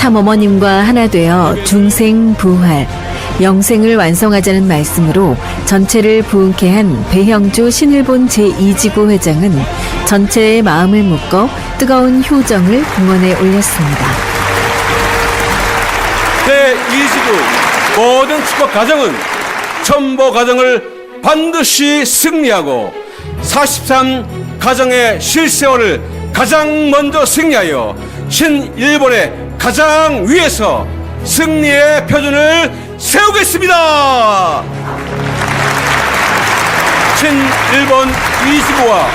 참어머님과 하나 되어 중생 부활, 영생을 완성하자는 말씀으로 전체를 부흥케 한 배형주 신일본 제2지구 회장은 전체의 마음을 묶어 뜨거운 효정을 공원에 올렸습니다. 제2지구 모든 축복 가정은 첨보 가정을 반드시 승리하고 43 가정의 실세월을 가장 먼저 승리하여 신일본의 가장 위에서 승리의 표준을 세우겠습니다. 신일본 2지구와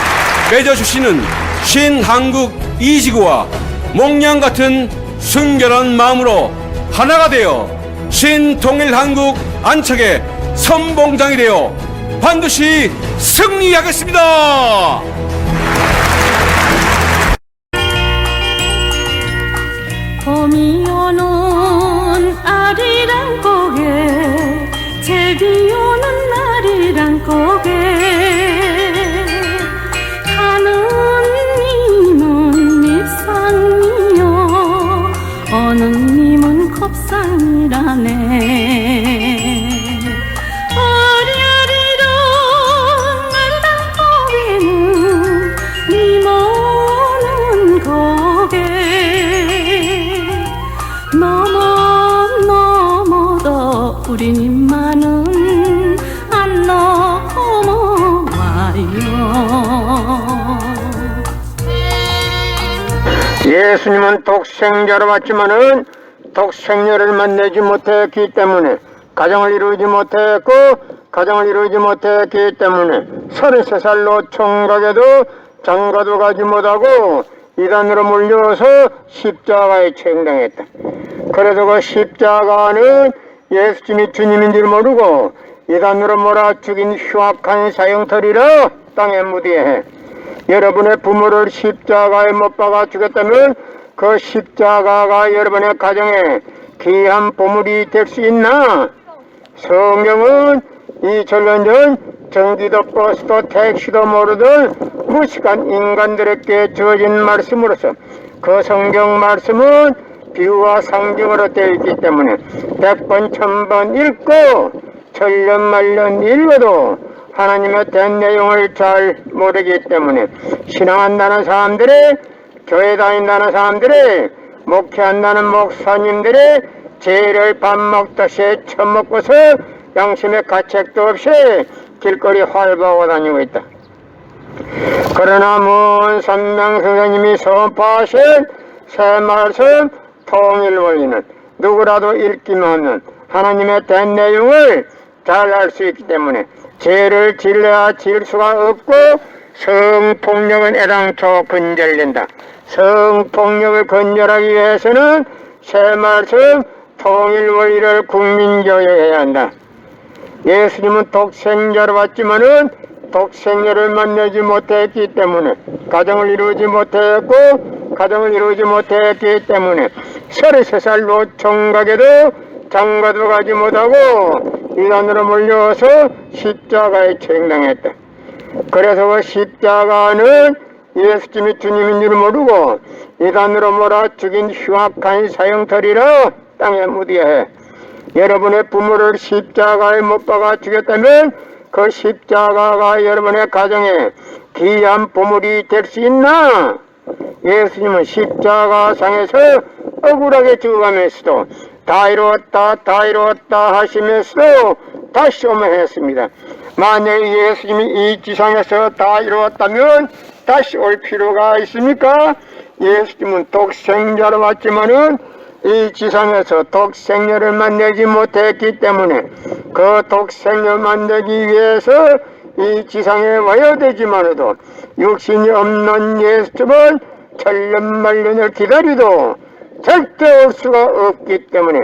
맺어주시는 신한국 2지구와 목련 같은 순결한 마음으로 하나가 되어 신통일한국 안착의 선봉장이 되어 반드시 승리하겠습니다. 봄이 오는 아리랑 고개 제비 오는 아리랑 고개 하느님은 밉상이요 어느 님은 곱상이라네 아리아리랑 아리랑 고개는 님 오는 고개 넘어도 우리 님만은 안 넘어와요. 예수님은 독생자로 왔지만은 독생녀를 만나지 못했기 때문에 가정을 이루지 못했고 가정을 이루지 못했기 때문에 33살로 총각에도 장가도 가지 못하고 이단으로 몰려서 십자가에 처형당했다. 그래서 그 십자가는 예수님이 주님인 줄 모르고 이단으로 몰아 죽인 흉악한 사형터리라 땅에 묻어야 해. 여러분의 부모를 십자가에 못 박아 죽였다면 그 십자가가 여러분의 가정에 귀한 보물이 될 수 있나? 성경은 2000년 전 전기도 버스도 택시도 모르던 무식한 인간들에게 주어진 말씀으로서 그 성경 말씀은 비유와 상징으로 되어 있기 때문에 100번 1000번 읽고 천년 만년 읽어도 하나님의 된 내용을 잘 모르기 때문에 신앙한다는 사람들의 교회 다닌다는 사람들의 목회한다는 목사님들의 죄를 밥 먹듯이 처먹고서 양심의 가책도 없이 길거리 활보하고 다니고 있다. 그러나 문 선명 선생님이 선포하신 새 말씀 통일원리는 누구라도 읽기만 하면 하나님의 된 내용을 잘 알 수 있기 때문에 죄를 질러야 질 수가 없고 성폭력은 애당초 근절된다. 성폭력을 근절하기 위해서는 새 말씀 통일원리를 국민교육해야 한다. 예수님은 독생자로 왔지만은 독생녀를 만나지 못했기 때문에 가정을 이루지 못했고 가정을 이루지 못했기 때문에 33살로 총각에도 장가도 가지 못하고 이단으로 몰려서 십자가에 처형당했다. 그래서 그 십자가는 예수님이 주님인 줄 모르고 이단으로 몰아 죽인 흉악한 사형터리라 땅에 묻어야 해. 여러분의 부모를 십자가에 못 박아 죽였다면 그 십자가가 여러분의 가정에 귀한 보물이 될 수 있나? 예수님은 십자가상에서 억울하게 죽어가면서도 다 이루었다 다 이루었다 하시면서도 다시 오면했습니다. 만약 예수님이 이 지상에서 다 이루었다면 다시 올 필요가 있습니까? 예수님은 독생자로 왔지만은 이 지상에서 독생녀를 만나지 못했기 때문에 그 독생녀 만나기 위해서 이 지상에 와야 되지만도 육신이 없는 예수님은 천년만년을 기다리도 절대 올 수가 없기 때문에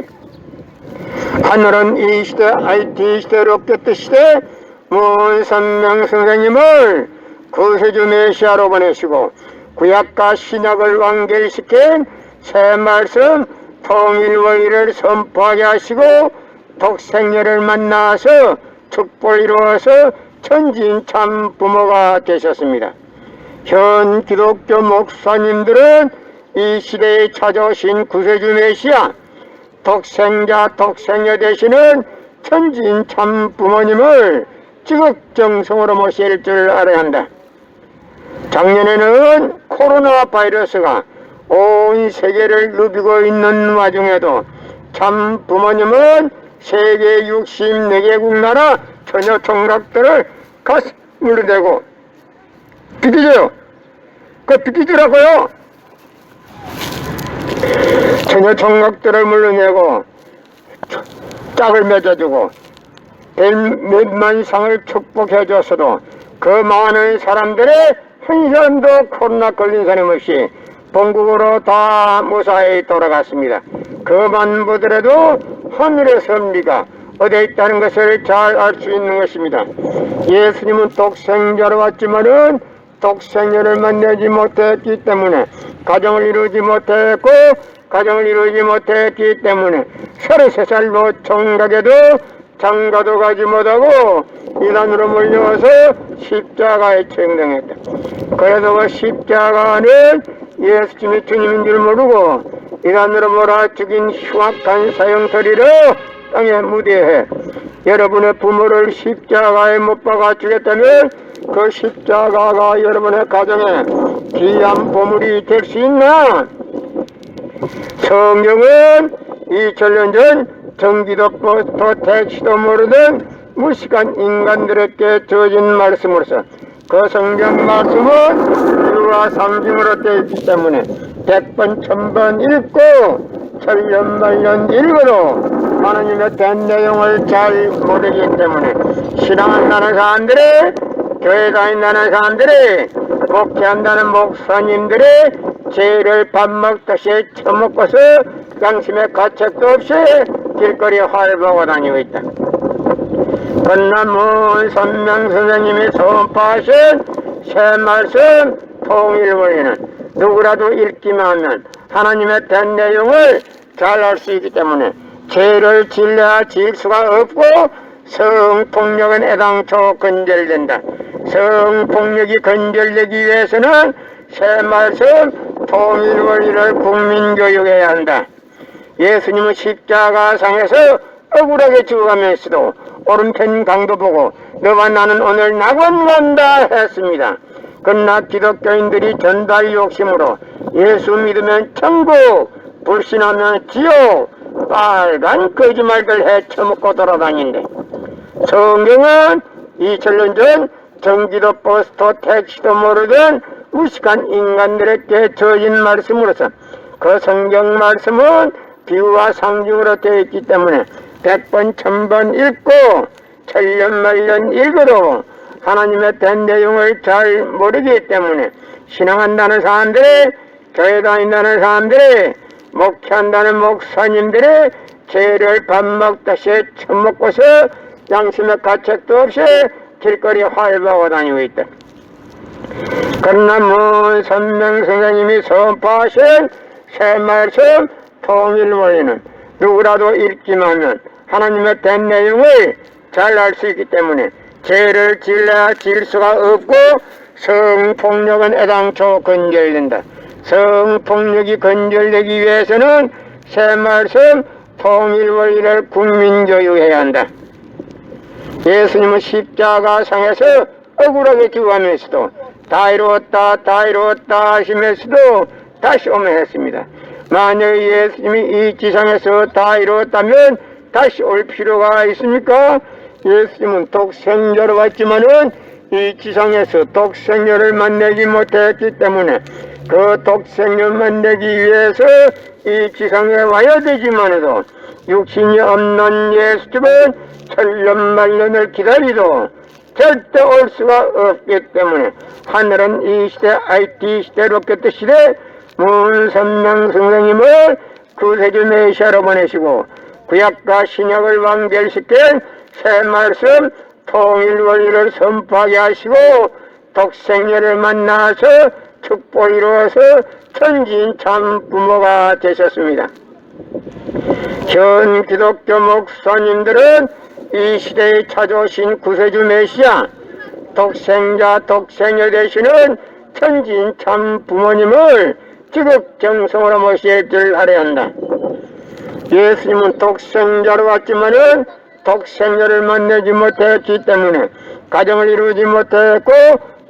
하늘은 이 시대 IT 시대 로켓 시대 문선명 선생님을 구세주 메시아로 보내시고 구약과 신약을 완결시킨 새 말씀 통일원리를 선포하게 하시고 독생녀를 만나서 축복을 이루어서 천지인 참 부모가 되셨습니다. 현 기독교 목사님들은 이 시대에 찾아오신 구세주 메시아, 독생자 독생녀 되시는 천지인 참 부모님을 지극정성으로 모실 줄 알아야 한다. 작년에는 코로나 바이러스가 온 세계를 누비고 있는 와중에도 참 부모님은 세계 64개국 나라 처녀 총각들을 가슴으로 대고 비키줘요. 비키주라고요. 처녀 총각들을 물러내고 짝을 맺어주고 몇만 상을 축복해줬어도 그 많은 사람들의 한 사람도 코로나 걸린 사람 없이 본국으로 다 무사히 돌아갔습니다. 그만 보더라도 하늘의 섭리가 어디에 있다는 것을 잘 알 수 있는 것입니다. 예수님은 독생자로 왔지만은 독생녀를 만나지 못했기 때문에 가정을 이루지 못했고 가정을 이루지 못했기 때문에 33살로 총각에도 장가도 가지 못하고 이단으로 몰려와서 십자가에 청당했다. 그래서 그 십자가는 예수님이 주님인 줄 모르고 이단으로 몰아 죽인 흉악한 사형터리로 땅에 무대해 여러분의 부모를 십자가에 못 박아 주겠다면 그 십자가가 여러분의 가정에 귀한 보물이 될 수 있나? 성경은 2000년 전 전기도 버스도 택시도 모르던 무식한 인간들에게 주어진 말씀으로서 그 성경 말씀은 유와 상징으로 되어 있기 때문에 100번 1000번 읽고 천년만년 읽어도 하나님의 된 내용을 잘 모르기 때문에 신앙한다는 사람들이 교회 다닌다는 사람들이 목회한다는 목사님들이 죄를 밥 먹듯이 처먹고서 양심의 가책도 없이 길거리에 활보하고 다니고 있다. 그러나 문 선명 선생님이 선포하신 새 말씀 통일원리는 누구라도 읽기만 하면 하나님의 된 내용을 잘 알 수 있기 때문에 죄를 질려야 질 수가 없고 성폭력은 애당초 건절된다. 성폭력이 건절되기 위해서는 새 말씀 통일원리를 국민교육해야 한다. 예수님은 십자가상에서 억울하게 죽어가면서도 오른편 강도 보고 너와 나는 오늘 낙원 간다 했습니다. 그러나 기독교인들이 전달 욕심으로 예수 믿으면 천국, 불신하면 지옥, 빨간 거짓말들 헤쳐먹고 돌아다닌대. 성경은 2000년 전 전기도 버스도 택시도 모르던 무식한 인간들에게 주어진 말씀으로서 그 성경 말씀은 비유와 상징으로 되어 있기 때문에 100번 1000번 읽고 천년만년 읽어도 하나님의 된 내용을 잘 모르기 때문에 신앙한다는 사람들이 교회 다닌다는 사람들이 목회한다는 목사님들이 죄를 밥 먹듯이 처먹고서 양심의 가책도 없이 길거리에 활보하고 다니고 있다. 그러나 문 선명 선생님이 선포하신 새 말씀 통일원리는 누구라도 읽기만 하면 하나님의 된 내용을 잘 알 수 있기 때문에 죄를 질러야 질 수가 없고 성폭력은 애당초 건절된다. 성폭력이 건절되기 위해서는 새 말씀 통일원리를 국민교육해야 한다. 예수님은 십자가상에서 억울하게 죽어가면서도 다 이루었다 다 이루었다 하시면서도 다시 오면 했습니다. 만약 예수님이 이 지상에서 다 이루었다면 다시 올 필요가 있습니까? 예수님은 독생자로 왔지만은 이 지상에서 독생녀를 만나지 못했기 때문에 그 독생녀 만나기 위해서 이 지상에 와야 되지만도 육신이 없는 예수님은 천년만년을 기다리도 절대 올 수가 없기 때문에 하늘은 이 시대 IT 시대 로켓 시대 문선명 선생님을 구세주 메시아로 보내시고 구약과 신약을 완결시킨 새 말씀 통일원리를 선포하게 하시고 독생녀를 만나서 축복 이루어서 천지인 참 부모가 되셨습니다. 현 기독교 목사님들은 이 시대에 찾아오신 구세주 메시아 독생자 독생녀 되시는 천지인 참 부모님을 지극정성으로 모실 줄 알아야 한다. 예수님은 독생자로 왔지만은 독생자를 만나지 못했기 때문에 가정을 이루지 못했고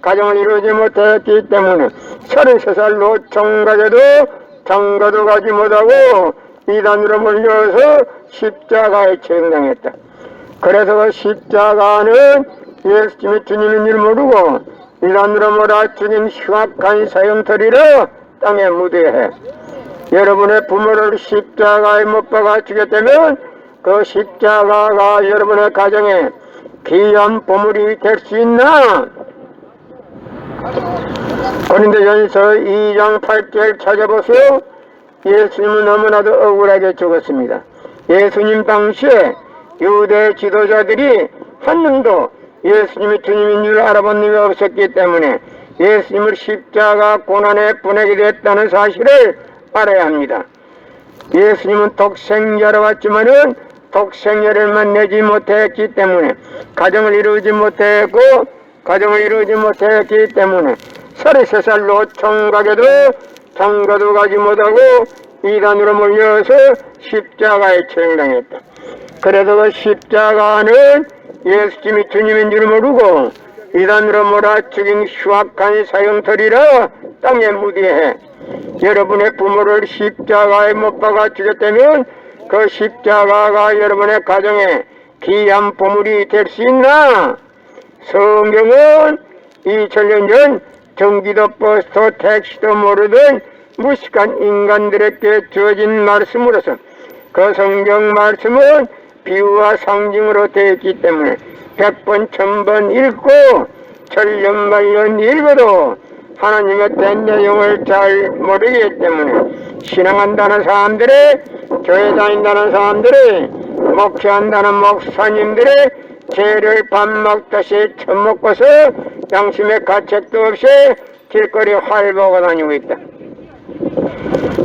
가정을 이루지 못했기 때문에 33살로 장가도 가지 못하고 이단으로 몰려서 십자가에 처형당했다. 그래서 그 십자가는 예수님이 주님인 줄 모르고 이단으로 몰아 죽인 흉악한 사형터리로 땅에 묻어야 해. 여러분의 부모를 십자가에 못 박아 죽였다면 그 십자가가 여러분의 가정에 귀한 보물이 될 수 있나? 고린도전서 2장 8절 찾아보세요. 예수님은 너무나도 억울하게 죽었습니다. 예수님 당시에 유대 지도자들이 한 놈도 예수님이 주님인 줄 알아본 놈이 없었기 때문에 예수님을 십자가 고난에 보내게 됐다는 사실을 알아야 합니다. 예수님은 독생자로 왔지만은 독생자를 만나지 못했기 때문에 가정을 이루지 못했고 가정을 이루지 못했기 때문에 33살로 장가도 가지 못하고 이단으로 몰려서 십자가에 처형당했다. 그래서 그 십자가는 예수님이 주님인 줄 모르고 이단으로 몰아 죽인 흉악한 사형터리라 땅에 묻어야. 여러분의 부모를 십자가에 못 박아 죽였다면 그 십자가가 여러분의 가정에 귀한 보물이 될 수 있나? 성경은 2000년 전 전기도 버스도 택시도 모르던 무식한 인간들에게 주어진 말씀으로서 그 성경 말씀은 비유와 상징으로 되어 있기 때문에 100번 1000번 읽고 천년만년 읽어도 하나님의 된 내용을 잘 모르기 때문에 신앙한다는 사람들의 교회 다닌다는 사람들의 목회한다는 목사님들의 죄를 밥 먹듯이 처먹고서 양심의 가책도 없이 길거리 활보고 다니고 있다.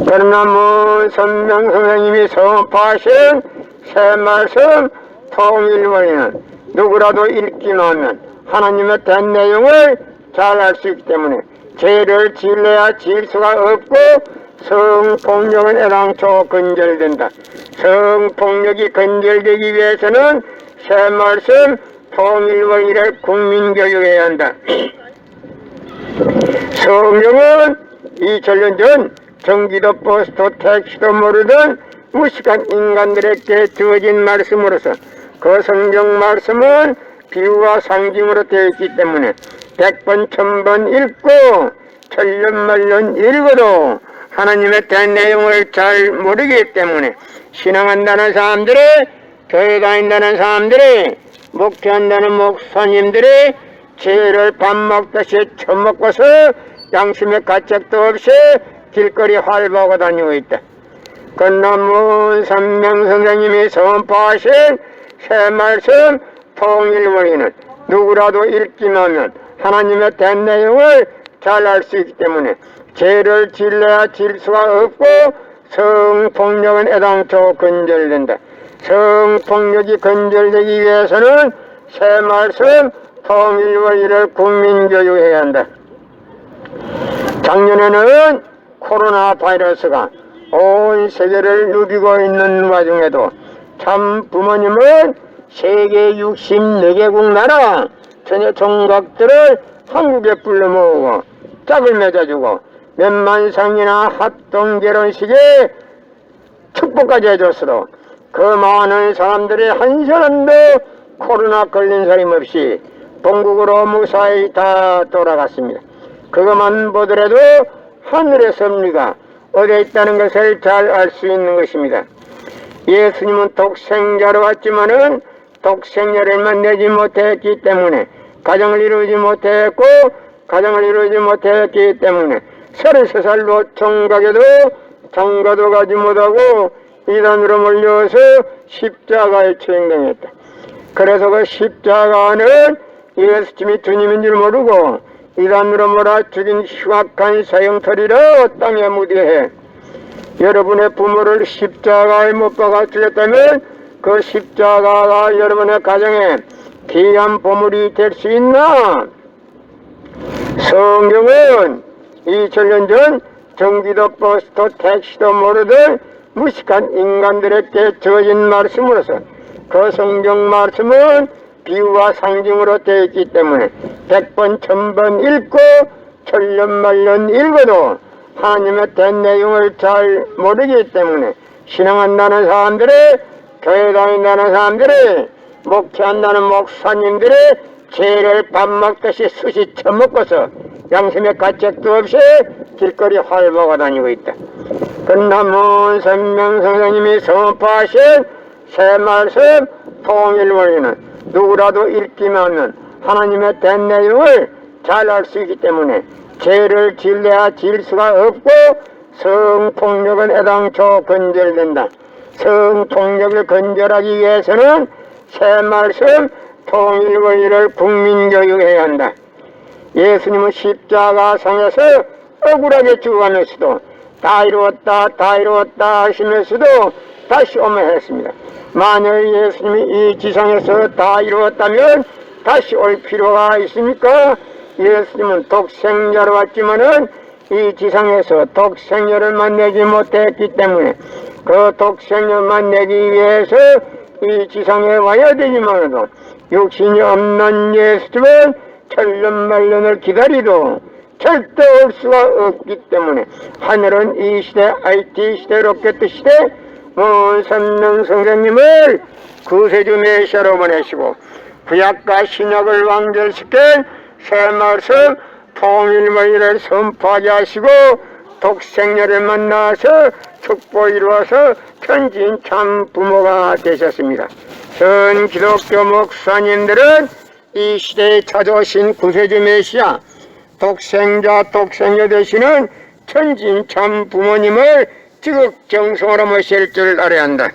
그러나 선명 선생님이 선포하신 새 말씀 통일원리는 누구라도 읽기만 하면 하나님의 된 내용을 잘 알 수 있기 때문에 죄를 지려야 질 수가 없고 성폭력은 애당초 근절된다. 성폭력이 근절되기 위해서는 새 말씀 통일원리를 국민교육해야 한다. 성경은 2000년 전 전기도 버스도 택시도 모르던 무식한 인간들에게 주어진 말씀으로서 그 성경 말씀은 비유와 상징으로 되어 있기 때문에 100번 1000번 읽고 천년만년 읽어도 하나님의 된 내용을 잘 모르기 때문에 신앙한다는 사람들이 교회 다닌다는 사람들이 목회한다는 목사님들이 죄를 밥 먹듯이 처먹고서 양심의 가책도 없이 길거리 활보고 다니고 있다. 건너문 선명 선생님이 선포하신 새 말씀 통일원리는 누구라도 읽기만 하면 하나님의 된 내용을 잘 알 수 있기 때문에 죄를 질러야 질 수가 없고 성폭력은 애당초 근절된다. 성폭력이 근절되기 위해서는 새 말씀 통일원리를 국민교육해야 한다. 작년에는 코로나 바이러스가 온 세계를 누비고 있는 와중에도 참 부모님은 세계 64개국 나라 전혀 종각들을 한국에 불러 모으고 짝을 맺어주고 몇만 상이나 합동 결혼식에 축복까지 해줬어도 그 많은 사람들이 한 사람도 코로나 걸린 사람 없이 본국으로 무사히 다 돌아갔습니다. 그것만 보더라도 하늘의 섭리가 어디에 있다는 것을 잘 알 수 있는 것입니다. 예수님은 독생자로 왔지만은 독생자를 만나지 못했기 때문에 가정을 이루지 못했고 가정을 이루지 못했기 때문에 33살로 장가도 가지 못하고 이단으로 몰려서 십자가에 처형당했다. 그래서 그 십자가는 예수님이 주님인 줄 모르고 이단으로 몰아 죽인 흉악한 사형터리라 땅에 묻어야. 여러분의 부모를 십자가에 못 박아 죽였다면 그 십자가가 여러분의 가정에 귀한 보물이 될 수 있나? 성경은 2000년 전 전기도 버스도 택시도 모르던 무식한 인간들에게 주어진 말씀으로서 그 성경 말씀은 비유와 상징으로 되어 있기 때문에 100번 1000번 읽고 천년만년 읽어도 하나님의 된 내용을 잘 모르기 때문에 신앙한다는 사람들이, 교회 다닌다는 사람들이, 목회한다는 목사님들이 죄를 밥 먹듯이 쑤시 처먹고서 양심의 가책도 없이 길거리 활보가 다니고 있다. 그러나 문 선명 선생님이 선포하신 새 말씀 통일 원리는 누구라도 읽기만 하면 하나님의 된 내용을 잘 알 수 있기 때문에 죄를 질래야 질 수가 없고 성폭력은 애당초 건절된다. 성폭력을 건절하기 위해서는 새 말씀 통일 원리를 국민교육해야 한다. 예수님은 십자가상에서 억울하게 죽어가면서도 다 이루었다 다 이루었다 하시면서도 다시 오면 했습니다. 만일 예수님이 이 지상에서 다 이루었다면 다시 올 필요가 있습니까? 예수님은 독생자로 왔지만은 이 지상에서 독생자를 만나지 못했기 때문에 그 독생자를 만나기 위해서 이 지상에 와야 되지만은 육신이 없는 예수님은 천년만년을 기다리도 절대 올 수가 없기 때문에 하늘은 이 시대 IT 시대 로켓 시대 문선명 선생님을 구세주 메시아로 보내시고 구약과 신약을 완결시킨 새 말씀 통일원리를 선포하게 하시고 독생녀를 만나서 축복 이루어서 천진 참 부모가 되셨습니다. 전 기독교 목사님들은 이 시대에 찾아오신 구세주 메시아 독생자 독생녀 되시는 천진 참 부모님을 지극정성으로 모실 줄 알아야 한다.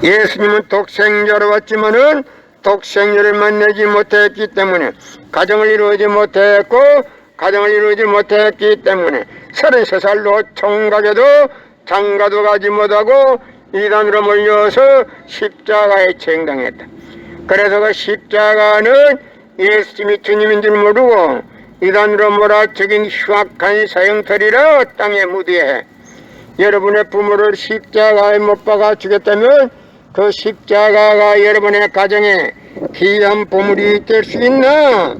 예수님은 독생자로 왔지만은 독생녀를 만나지 못했기 때문에 가정을 이루지 못했고 가정을 이루지 못했기 때문에 33살로 총각에도 장가도 가지 못하고 이단으로 몰려서 십자가에 처형당했다. 그래서 그 십자가는 예수님이 주님인 줄 모르고 이단으로 몰아 죽인 흉악한 사형터리라 땅에 묻어야 해. 여러분의 부모를 십자가에 못 박아 죽였다면 그 십자가가 여러분의 가정에 귀한 보물이 될 수 있나?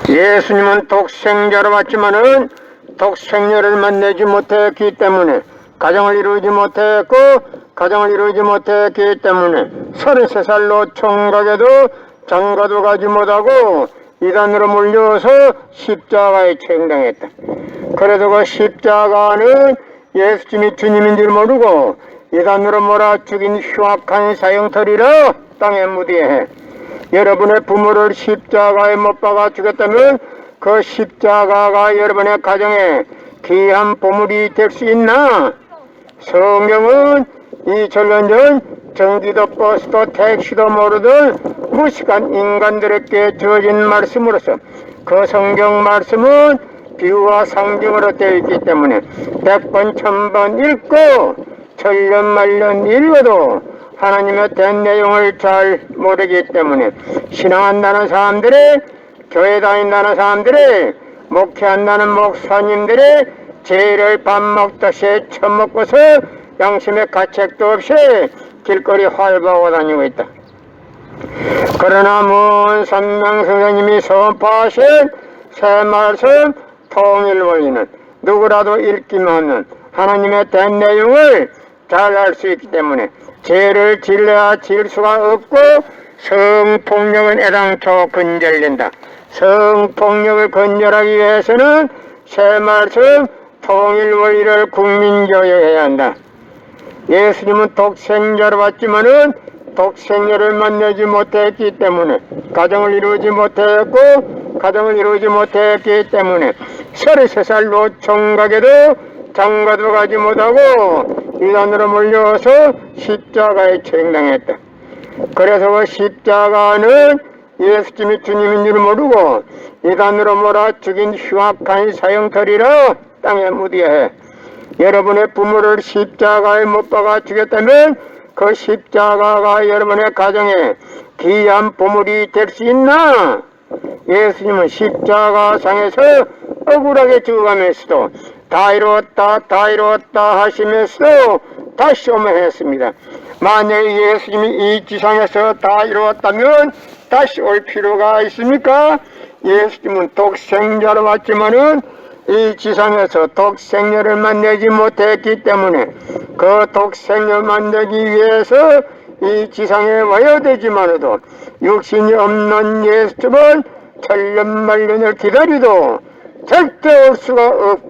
예수님은 독생자로 왔지만은 독생녀를 만나지 못했기 때문에 가정을 이루지 못했고 가정을 이루지 못했기 때문에 33살로 총각에도 장가도 가지 못하고 이단으로 몰려서 십자가에 처형당했다. 그래서 그 십자가는 예수님이 주님인 줄 모르고 이단으로 몰아 죽인 흉악한 사형터리라 땅에 묻어야 해. 여러분의 부모를 십자가에 못 박아 죽였다면 그 십자가가 여러분의 가정에 귀한 보물이 될 수 있나? 성경은 2000년 전 전기도 버스도 택시도 모르던 무식한 인간들에게 주어진 말씀으로서 그 성경 말씀은 비유와 상징으로 되어 있기 때문에 100번 1000번 읽고 천년만년 읽어도 하나님의 된 내용을 잘 모르기 때문에 신앙한다는 사람들이, 교회 다닌다는 사람들이, 목회한다는 목사님들이 죄를 밥 먹듯이 처먹고서 양심의 가책도 없이 길거리 활보하고 다니고 있다. 그러나 문선명 선생님이 선포하신 새 말씀 통일 원리는 누구라도 읽기만 하면 하나님의 된 내용을 잘 알 수 있기 때문에 죄를 질래야 질 수가 없고 성폭력은 애당초 건절된다. 성폭력을 건절하기 위해서는 새 말씀 통일 원리를 국민교육해야 한다. 예수님은 독생자로 왔지만은 독생녀를 만나지 못했기 때문에 가정을 이루지 못했고 가정을 이루지 못했기 때문에 33살로 총각에도 장가도 가지 못하고 이단으로 몰려서 십자가에 처형당했다. 그래서 그 십자가는 예수님이 주님인 줄 모르고 이단으로 몰아 죽인 흉악한 사형터리라 땅에 묻어야 해. 여러분의 부모를 십자가에 못 박아 죽였다면 그 십자가가 여러분의 가정에 귀한 보물이 될 수 있나? 예수님은 십자가상에서 억울하게 죽어가면서도 다 이루었다 하시면서 다시 오면했습니다. 만약 예수님이 이 지상에서 다 이루었다면 다시 올 필요가 있습니까? 예수님은 독생자로 왔지만은 이 지상에서 독생녀를 만나지 못했기 때문에 그 독생녀 만나기 위해서 이 지상에 와야 되지만도 육신이 없는 예수님은 천년만년을 기다리도 절대 올 수가 없기